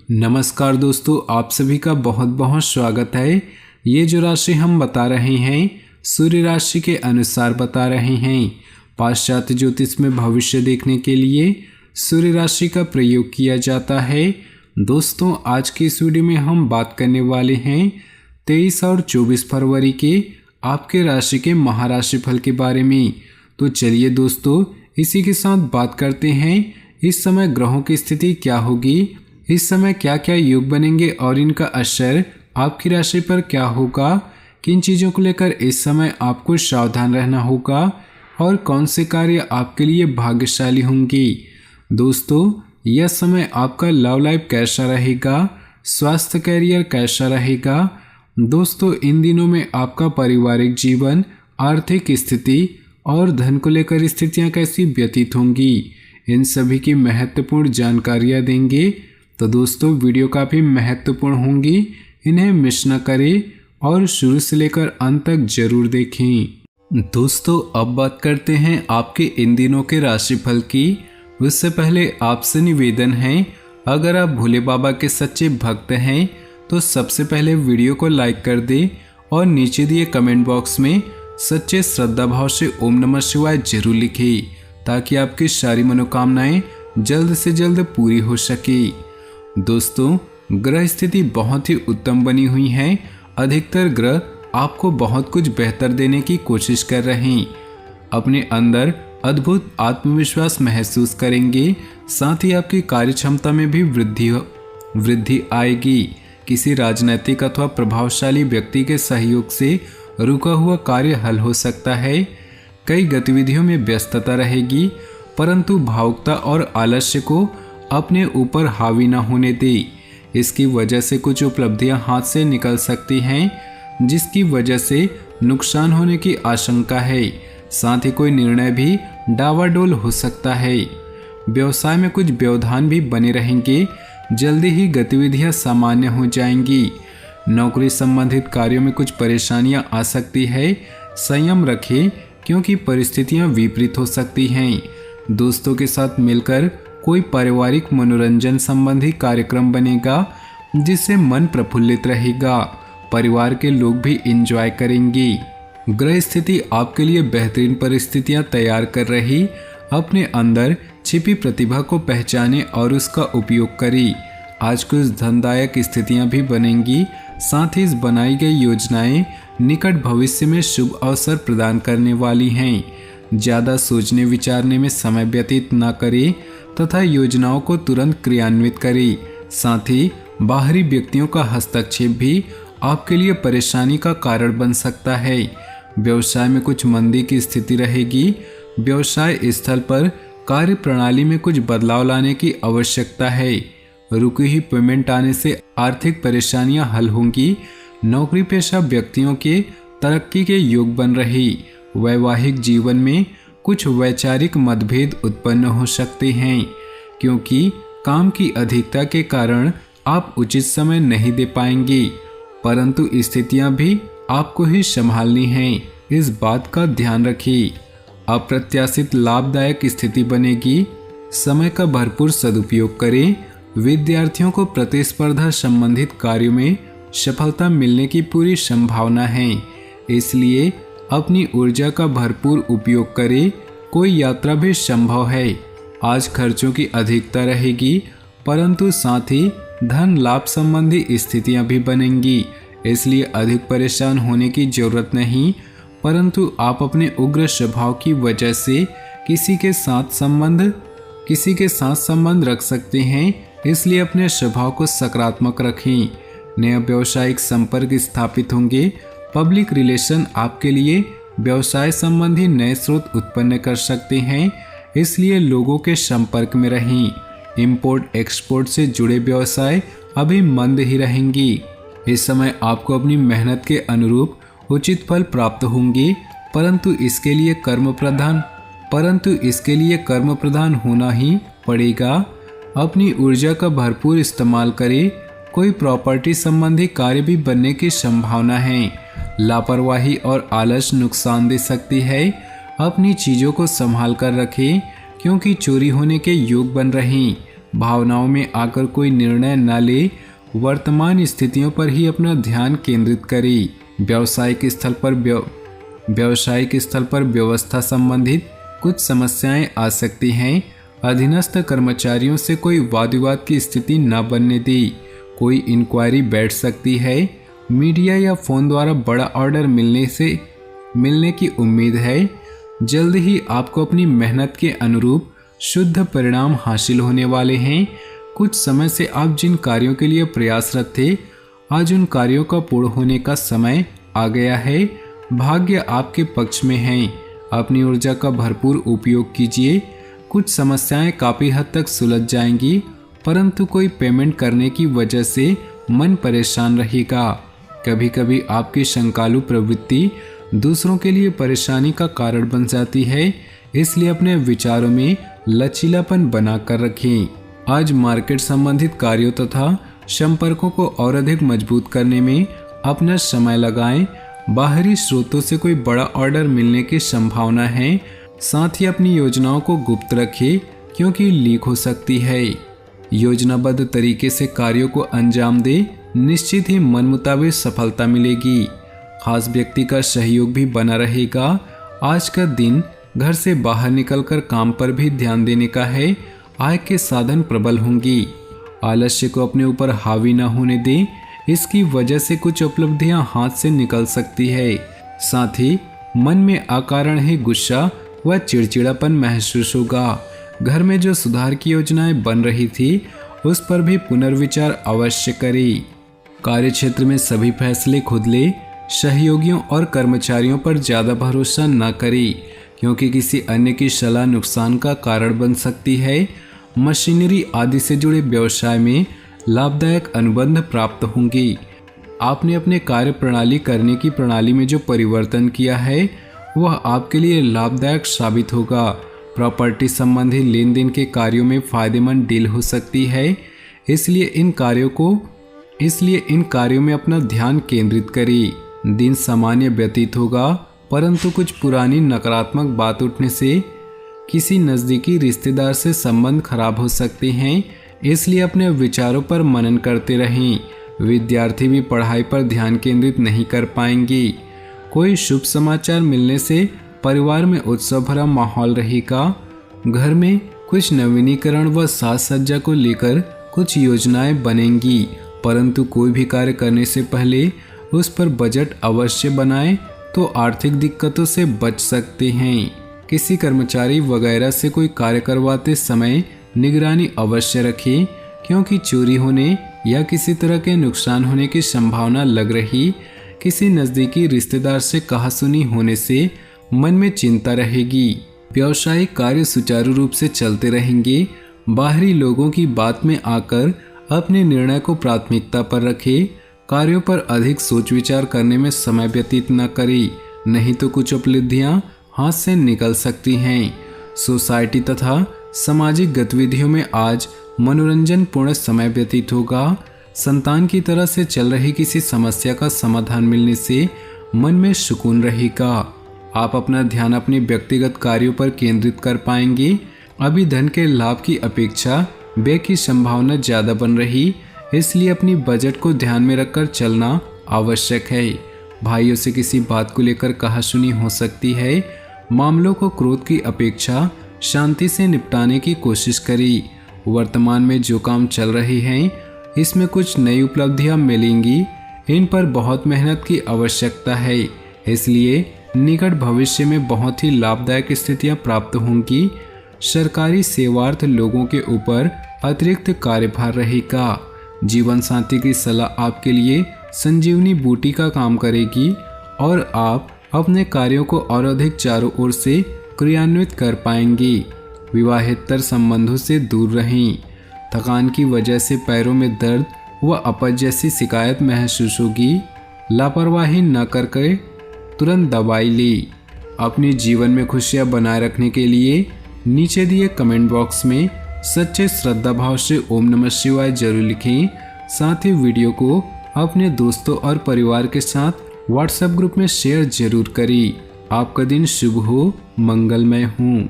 नमस्कार दोस्तों, आप सभी का बहुत बहुत स्वागत है। ये जो राशि हम बता रहे हैं सूर्य राशि के अनुसार बता रहे हैं। पाश्चात्य ज्योतिष में भविष्य देखने के लिए सूर्य राशि का प्रयोग किया जाता है। दोस्तों, आज की इस वीडियो में हम बात करने वाले हैं 23 और 24 फरवरी के आपके राशि के महाराशि फल के बारे में। तो चलिए दोस्तों, इसी के साथ बात करते हैं इस समय ग्रहों की स्थिति क्या होगी, इस समय क्या क्या योग बनेंगे और इनका असर आपकी राशि पर क्या होगा, किन चीज़ों को लेकर इस समय आपको सावधान रहना होगा और कौन से कार्य आपके लिए भाग्यशाली होंगे। दोस्तों, यह समय आपका लव लाइफ कैसा रहेगा, स्वास्थ्य कैरियर कैसा रहेगा। दोस्तों, इन दिनों में आपका पारिवारिक जीवन, आर्थिक स्थिति और धन को लेकर स्थितियां कैसी व्यतीत होंगी, इन सभी की महत्वपूर्ण जानकारियां देंगे। तो दोस्तों, वीडियो काफ़ी महत्वपूर्ण होंगी, इन्हें मिस न करें और शुरू से लेकर अंत तक जरूर देखें। दोस्तों, अब बात करते हैं आपके इन दिनों के राशिफल की। उससे पहले आपसे निवेदन है, अगर आप भोले बाबा के सच्चे भक्त हैं तो सबसे पहले वीडियो को लाइक कर दें और नीचे दिए कमेंट बॉक्स में सच्चे श्रद्धा भाव से ओम नमः शिवाय जरूर लिखें, ताकि आपकी सारी मनोकामनाएं जल्द से जल्द पूरी हो सके। दोस्तों, ग्रह स्थिति बहुत ही उत्तम बनी हुई है। अधिकतर ग्रह आपको बहुत कुछ बेहतर देने की कोशिश कर रहे हैं। अपने अंदर अद्भुत आत्मविश्वास महसूस करेंगे, साथ ही आपकी कार्य क्षमता में भी वृद्धि आएगी। किसी राजनीतिक अथवा प्रभावशाली व्यक्ति के सहयोग से रुका हुआ कार्य हल हो सकता है। कई गतिविधियों में व्यस्तता रहेगी, परंतु भावुकता और आलस्य को अपने ऊपर हावी न होने दे। इसकी वजह से कुछ उपलब्धियां हाथ से निकल सकती हैं, जिसकी वजह से नुकसान होने की आशंका है। साथ ही कोई निर्णय भी डावाडोल हो सकता है। व्यवसाय में कुछ व्यवधान भी बने रहेंगे, जल्दी ही गतिविधियां सामान्य हो जाएंगी। नौकरी संबंधित कार्यों में कुछ परेशानियां आ सकती है, संयम रखें क्योंकि परिस्थितियां विपरीत हो सकती हैं। दोस्तों के साथ मिलकर कोई पारिवारिक मनोरंजन संबंधी कार्यक्रम बनेगा, जिससे मन प्रफुल्लित रहेगा। परिवार के लोग भी एंजॉय करेंगे। ग्रह स्थिति आपके लिए बेहतरीन परिस्थितियां तैयार कर रही। अपने अंदर छिपी प्रतिभा को पहचाने और उसका उपयोग करें। आज कुछ धनदायक स्थितियां भी बनेंगी, साथ ही इस बनाई गई योजनाएं निकट भविष्य में शुभ अवसर प्रदान करने वाली हैं। ज़्यादा सोचने विचारने में समय व्यतीत न करें तथा योजनाओं को तुरंत क्रियान्वित करें। साथ ही बाहरी व्यक्तियों का हस्तक्षेप भी आपके लिए परेशानी का कारण बन सकता है। व्यवसाय में कुछ मंदी की स्थिति रहेगी। व्यवसाय स्थल पर कार्य प्रणाली में कुछ बदलाव लाने की आवश्यकता है। रुकी हुई पेमेंट आने से आर्थिक परेशानियां हल होंगी। नौकरी पेशा व्यक्तियों के तरक्की के योग बन रही। वैवाहिक जीवन में कुछ वैचारिक मतभेद उत्पन्न हो सकते हैं, क्योंकि काम की अधिकता के कारण आप उचित समय नहीं दे पाएंगे, परंतु स्थितियां भी आपको ही संभालनी हैं, इस बात का ध्यान रखिए। अप्रत्याशित लाभदायक स्थिति बनेगी, समय का भरपूर सदुपयोग करें। विद्यार्थियों को प्रतिस्पर्धा संबंधित कार्यों में सफलता मिलने की पूरी संभावना है, इसलिए अपनी ऊर्जा का भरपूर उपयोग करें। कोई यात्रा भी संभव है। आज खर्चों की अधिकता रहेगी, परंतु साथ ही धन लाभ संबंधी स्थितियां भी बनेंगी, इसलिए अधिक परेशान होने की जरूरत नहीं। परंतु आप अपने उग्र स्वभाव की वजह से किसी के साथ संबंध रख सकते हैं, इसलिए अपने स्वभाव को सकारात्मक रखें। नए व्यावसायिक संपर्क स्थापित होंगे। पब्लिक रिलेशन आपके लिए व्यवसाय संबंधी नए स्रोत उत्पन्न कर सकते हैं, इसलिए लोगों के संपर्क में रहें। इंपोर्ट एक्सपोर्ट से जुड़े व्यवसाय अभी मंद ही रहेंगी। इस समय आपको अपनी मेहनत के अनुरूप उचित फल प्राप्त होंगे, परंतु इसके लिए कर्म प्रधान होना ही पड़ेगा। अपनी ऊर्जा का भरपूर इस्तेमाल करें। कोई प्रॉपर्टी संबंधी कार्य भी बनने की संभावना है। लापरवाही और आलस नुकसान दे सकती है। अपनी चीज़ों को संभाल कर रखें, क्योंकि चोरी होने के योग बन रहे। भावनाओं में आकर कोई निर्णय न ले, वर्तमान स्थितियों पर ही अपना ध्यान केंद्रित करें। व्यावसायिक स्थल पर व्यवस्था संबंधित कुछ समस्याएं आ सकती हैं। अधीनस्थ कर्मचारियों से कोई वाद विवाद की स्थिति न बनने दे। कोई इंक्वायरी बैठ सकती है। मीडिया या फोन द्वारा बड़ा ऑर्डर मिलने की उम्मीद है। जल्द ही आपको अपनी मेहनत के अनुरूप शुद्ध परिणाम हासिल होने वाले हैं। कुछ समय से आप जिन कार्यों के लिए प्रयासरत थे, आज उन कार्यों का पूर्ण होने का समय आ गया है। भाग्य आपके पक्ष में है। अपनी ऊर्जा का भरपूर उपयोग कीजिए। कुछ समस्याएं काफ़ी हद तक सुलझ जाएंगी, परंतु कोई पेमेंट करने की वजह से मन परेशान रहेगा। कभी कभी आपकी शंकालु प्रवृत्ति दूसरों के लिए परेशानी का कारण बन जाती है, इसलिए अपने विचारों में लचीलापन बना कर रखें। आज मार्केट संबंधित कार्यों तथा संपर्कों को और अधिक मजबूत करने में अपना समय लगाएं। बाहरी स्रोतों से कोई बड़ा ऑर्डर मिलने की संभावना है। साथ ही अपनी योजनाओं को गुप्त रखें, क्योंकि लीक हो सकती है। योजनाबद्ध तरीके से कार्यों को अंजाम दे, निश्चित ही मन मुताबिक सफलता मिलेगी। खास व्यक्ति का सहयोग भी बना रहेगा। आज का दिन घर से बाहर निकलकर काम पर भी ध्यान देने का है। आय के साधन प्रबल होंगी। आलस्य को अपने ऊपर हावी न होने दें, इसकी वजह से कुछ उपलब्धियां हाथ से निकल सकती है। साथ ही मन में अकारण ही गुस्सा व चिड़चिड़ापन महसूस होगा। घर में जो सुधार की योजनाएं बन रही थी, उस पर भी पुनर्विचार अवश्य करें। कार्यक्षेत्र में सभी फैसले खुद ले। सहयोगियों और कर्मचारियों पर ज़्यादा भरोसा न करें, क्योंकि किसी अन्य की सलाह नुकसान का कारण बन सकती है। मशीनरी आदि से जुड़े व्यवसाय में लाभदायक अनुबंध प्राप्त होंगे। आपने अपने कार्य प्रणाली करने की प्रणाली में जो परिवर्तन किया है, वह आपके लिए लाभदायक साबित होगा। प्रॉपर्टी संबंधी लेन देन के कार्यों में फायदेमंद डील हो सकती है। इसलिए इन कार्यों में अपना ध्यान केंद्रित करें। दिन सामान्य व्यतीत होगा, परंतु कुछ पुरानी नकारात्मक बात उठने से किसी नज़दीकी रिश्तेदार से संबंध खराब हो सकते हैं। इसलिए अपने विचारों पर मनन करते रहें। विद्यार्थी भी पढ़ाई पर ध्यान केंद्रित नहीं कर पाएंगे। कोई शुभ समाचार मिलने से परिवार में उत्सव भरा माहौल रहेगा। घर में कुछ नवीनीकरण व साज सज्जा को लेकर कुछ योजनाएं बनेंगी, परंतु कोई भी कार्य करने से पहले उस पर बजट अवश्य बनाएं, तो आर्थिक दिक्कतों से बच सकते हैं। किसी कर्मचारी वगैरह से कोई कार्य करवाते समय निगरानी अवश्य रखें, क्योंकि चोरी होने या किसी तरह के नुकसान होने की संभावना लग रही। किसी नज़दीकी रिश्तेदार से कहासुनी होने से मन में चिंता रहेगी। व्यावसायिक कार्य सुचारू रूप से चलते रहेंगे। बाहरी लोगों की बात में आकर अपने निर्णय को प्राथमिकता पर रखें। कार्यों पर अधिक सोच विचार करने में समय व्यतीत न करें, नहीं तो कुछ उपलब्धियां हाथ से निकल सकती हैं। सोसाइटी तथा सामाजिक गतिविधियों में आज मनोरंजन पूर्ण समय व्यतीत होगा। संतान की तरह से चल रही किसी समस्या का समाधान मिलने से मन में सुकून रहेगा। आप अपना ध्यान अपने व्यक्तिगत कार्यों पर केंद्रित कर पाएंगे। अभी धन के लाभ की अपेक्षा व्यय की संभावना ज़्यादा बन रही, इसलिए अपनी बजट को ध्यान में रखकर चलना आवश्यक है। भाइयों से किसी बात को लेकर कहासुनी हो सकती है। मामलों को क्रोध की अपेक्षा शांति से निपटाने की कोशिश करें। वर्तमान में जो काम चल रहे हैं, इसमें कुछ नई उपलब्धियां मिलेंगी। इन पर बहुत मेहनत की आवश्यकता है, इसलिए निकट भविष्य में बहुत ही लाभदायक स्थितियां प्राप्त होंगी। सरकारी सेवार्थ लोगों के ऊपर अतिरिक्त कार्यभार रहेगा। जीवन साथी की सलाह आपके लिए संजीवनी बूटी का काम करेगी और आप अपने कार्यों को और अधिक चारों ओर से क्रियान्वित कर पाएंगे। विवाहेतर संबंधों से दूर रहें। थकान की वजह से पैरों में दर्द व अपच जैसी शिकायत महसूस होगी। लापरवाही न करके तुरंत दवाई लें। अपने जीवन में खुशियां बनाए रखने के लिए नीचे दिए कमेंट बॉक्स में सच्चे श्रद्धा भाव से ओम नमः शिवाय जरूर लिखें। साथ ही वीडियो को अपने दोस्तों और परिवार के साथ व्हाट्सएप ग्रुप में शेयर जरूर करें। आपका दिन शुभ हो, मंगलमय हो।